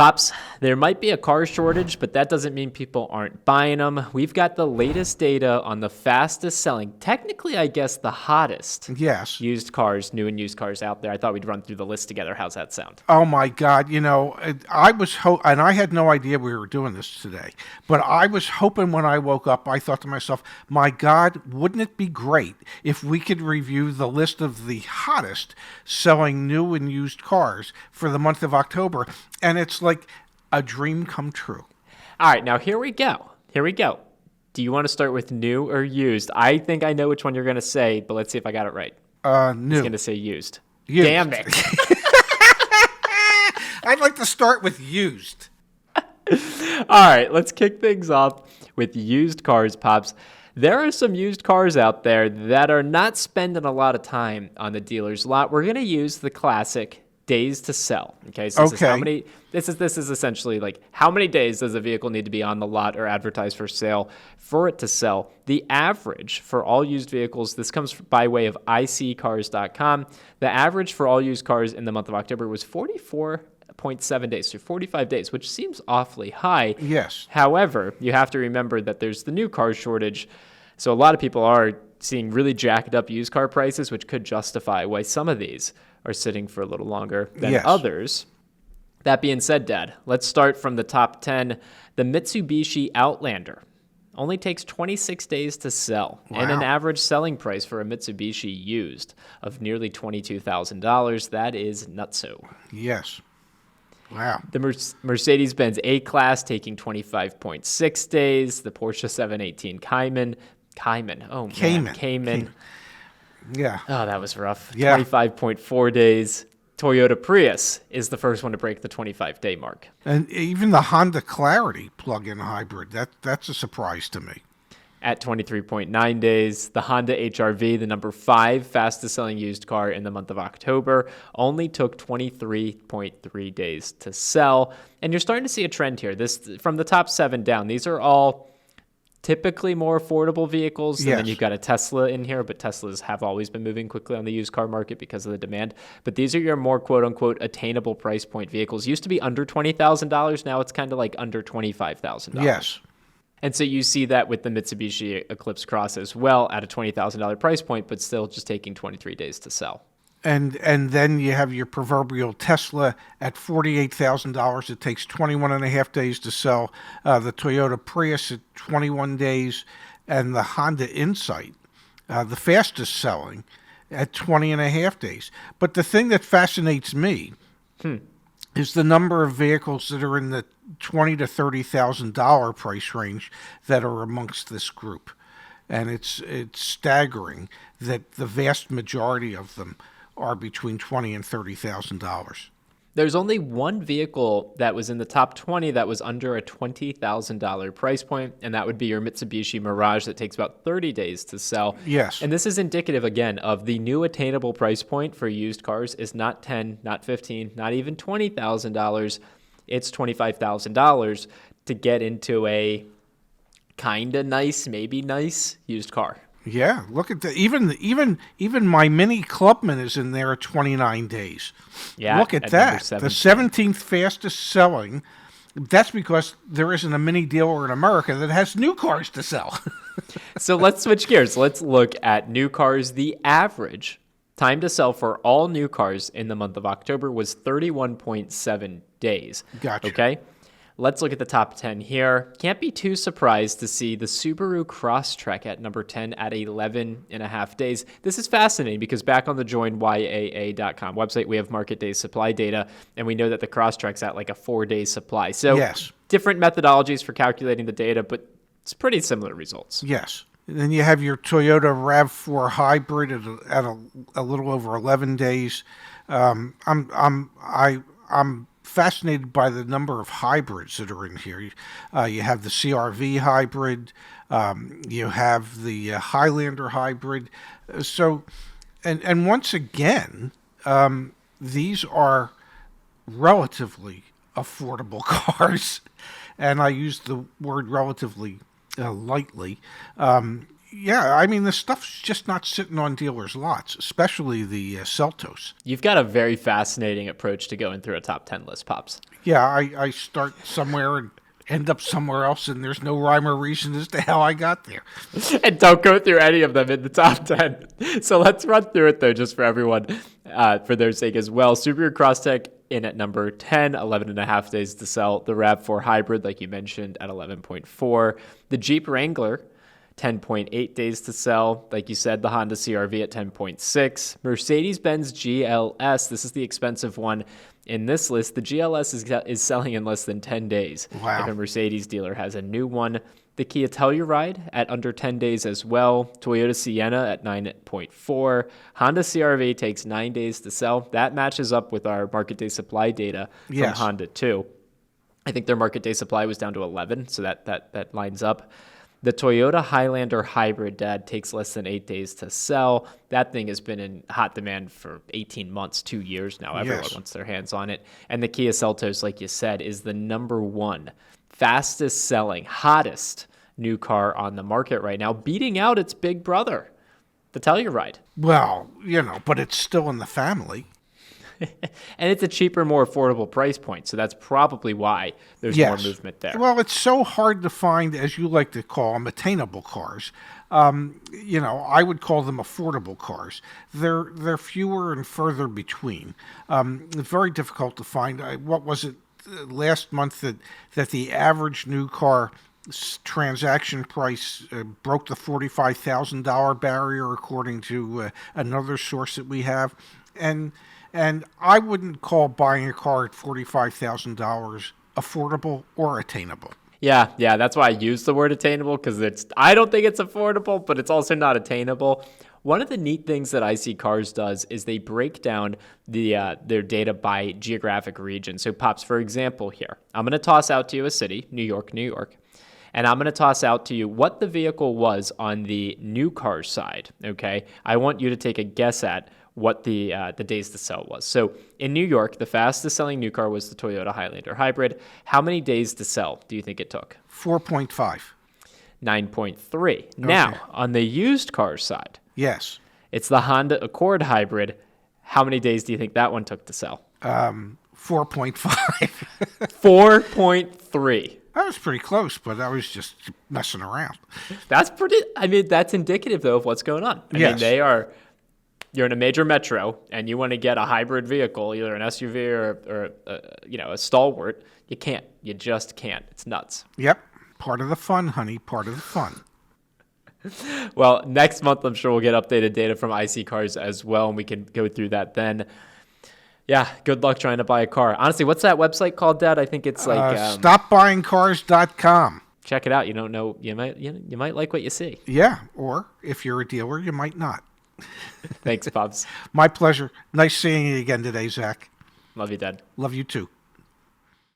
Pops, there might be a car shortage, but that doesn't mean people aren't buying them. We've got the latest data on the fastest selling, technically, I guess, the hottest Yes. used cars, new and used cars out there. I thought we'd run through the list together. How's that sound? Oh my God! I was and I had no idea we were doing this today. But I was hoping when I woke up, I thought to myself, "My God, wouldn't it be great if we could review the list of the hottest selling new and used cars for the month of October?" And it's like a dream come true. All right, now here we go. Here we go. Do you want to start with new or used? I think I know which one you're going to say, but let's see if I got it right. New. He's going to say used. Used. Damn it. I'd like to start with used. All right, let's kick things off with used cars, Pops. There are some used cars out there that are not spending a lot of time on the dealer's lot. We're going to use the classic days to sell. Okay, so this is essentially like how many days does a vehicle need to be on the lot or advertised for sale for it to sell? The average for all used vehicles, this comes by way of iSeeCars.com. The average for all used cars in the month of October was 44.7 days, so 45 days, which seems awfully high. Yes. However, you have to remember that there's the new car shortage. So a lot of people are seeing really jacked up used car prices, which could justify why some of these are sitting for a little longer than others. That being said, Dad, let's start from the top 10. The Mitsubishi Outlander only takes 26 days to sell, and an average selling price for a Mitsubishi used of nearly $22,000. That is nutso. Yes. Wow. The Mercedes-Benz A-Class taking 25.6 days. The Porsche 718 Cayman. Yeah. Oh, that was rough. Yeah. 25.4 days. Toyota Prius is the first one to break the 25-day mark. And even the Honda Clarity plug-in hybrid, that's a surprise to me. At 23.9 days, the Honda HR-V, the number 5 fastest selling used car in the month of October, only took 23.3 days to sell. And you're starting to see a trend here. This from the top 7 down. These are all typically more affordable vehicles. And then you've got a Tesla in here, but Teslas have always been moving quickly on the used car market because of the demand. But these are your more quote-unquote attainable price point vehicles. Used to be under $20,000. Now it's kind of like under $25,000. Yes. And so you see that with the Mitsubishi Eclipse Cross as well at a $20,000 price point, but still just taking 23 days to sell. And then you have your proverbial Tesla at $48,000. It takes 21 and a half days to sell. The Toyota Prius at 21 days, and the Honda Insight, the fastest selling, at 20 and a half days. But the thing that fascinates me is the number of vehicles that are in the $20,000 to $30,000 price range that are amongst this group. And it's staggering that the vast majority of them are between $20,000 and $30,000. There's only one vehicle that was in the top 20 that was under a $20,000 price point, and that would be your Mitsubishi Mirage that takes about 30 days to sell. Yes. And this is indicative, again, of the new attainable price point for used cars is not $10,000, not $15,000, not even $20,000. It's $25,000 to get into a kind of nice, maybe nice used car. Yeah, look at that. Even my Mini Clubman is in there at 29 days. Yeah, look at that. The 17th fastest selling. That's because there isn't a Mini dealer in America that has new cars to sell. So let's switch gears. Let's look at new cars. The average time to sell for all new cars in the month of October was 31.7 days. Gotcha. Okay. Let's look at the top 10 here. Can't be too surprised to see the Subaru Crosstrek at number 10 at 11 and a half days. This is fascinating because back on the joinyaa.com website, we have market day supply data, and we know that the Crosstrek's at like a 4-day supply. So different methodologies for calculating the data, but it's pretty similar results. Yes. And then you have your Toyota RAV4 Hybrid at a little over 11 days. I'm fascinated by the number of hybrids that are in here. You have the CR-V hybrid. You have the Highlander hybrid. So, and once again, these are relatively affordable cars. And I use the word relatively lightly. Yeah, I mean, the stuff's just not sitting on dealers' lots, especially the Seltos. You've got a very fascinating approach to going through a top 10 list, Pops. Yeah, I start somewhere and end up somewhere else, and there's no rhyme or reason as to how I got there. And don't go through any of them in the top 10. So let's run through it, though, just for everyone, for their sake as well. Superior Crosstech in at number 10, 11 and a half days to sell. The RAV4 Hybrid, like you mentioned, at 11.4. The Jeep Wrangler, 10.8 days to sell. Like you said, the Honda CR-V at 10.6. Mercedes-Benz GLS, this is the expensive one in this list. The GLS is selling in less than 10 days. Wow. If a Mercedes dealer has a new one. The Kia Telluride at under 10 days as well. Toyota Sienna at 9.4. Honda CR-V takes 9 days to sell. That matches up with our market day supply data from Yes. Honda too. I think their market day supply was down to 11, so that lines up. The Toyota Highlander Hybrid, Dad, takes less than 8 days to sell. That thing has been in hot demand for 18 months, 2 years now. Everyone Yes. wants their hands on it. And the Kia Seltos, like you said, is the number one fastest selling, hottest new car on the market right now, beating out its big brother, the Telluride. Well, but it's still in the family. And it's a cheaper, more affordable price point. So that's probably why there's more movement there. Well, it's so hard to find, as you like to call them, attainable cars. I would call them affordable cars. They're fewer and further between. It's very difficult to find. What was it last month that the average new car transaction price broke the $45,000 barrier, according to another source that we have, and I wouldn't call buying a car at $45,000 affordable or attainable. Yeah, that's why I use the word attainable, because I don't think it's affordable, but it's also not attainable. One of the neat things that iSeeCars does is they break down their data by geographic region. So, Pops, for example, here, I'm going to toss out to you a city, New York, and I'm going to toss out to you what the vehicle was on the new car side, okay? I want you to take a guess at what the days to sell was. So in New York, the fastest selling new car was the Toyota Highlander Hybrid. How many days to sell do you think it took? 4.5. 9.3. Now, on the used car side, Yes. it's the Honda Accord Hybrid. How many days do you think that one took to sell? 4.5. 4.3. That was pretty close, but I was just messing around. That's that's indicative, though, of what's going on. I mean, you're in a major metro and you want to get a hybrid vehicle, either an SUV or a stalwart. You just can't. It's nuts. Yep. Part of the fun, honey. Part of the fun. Well, next month, I'm sure we'll get updated data from iSeeCars as well, and we can go through that then. Yeah, good luck trying to buy a car. Honestly, what's that website called, Dad? I think it's like StopBuyingCars.com. Check it out. You don't know. You might like what you see. Yeah, or if you're a dealer, you might not. Thanks, Pops. My pleasure. Nice seeing you again today, Zach. Love you, Dad. Love you too.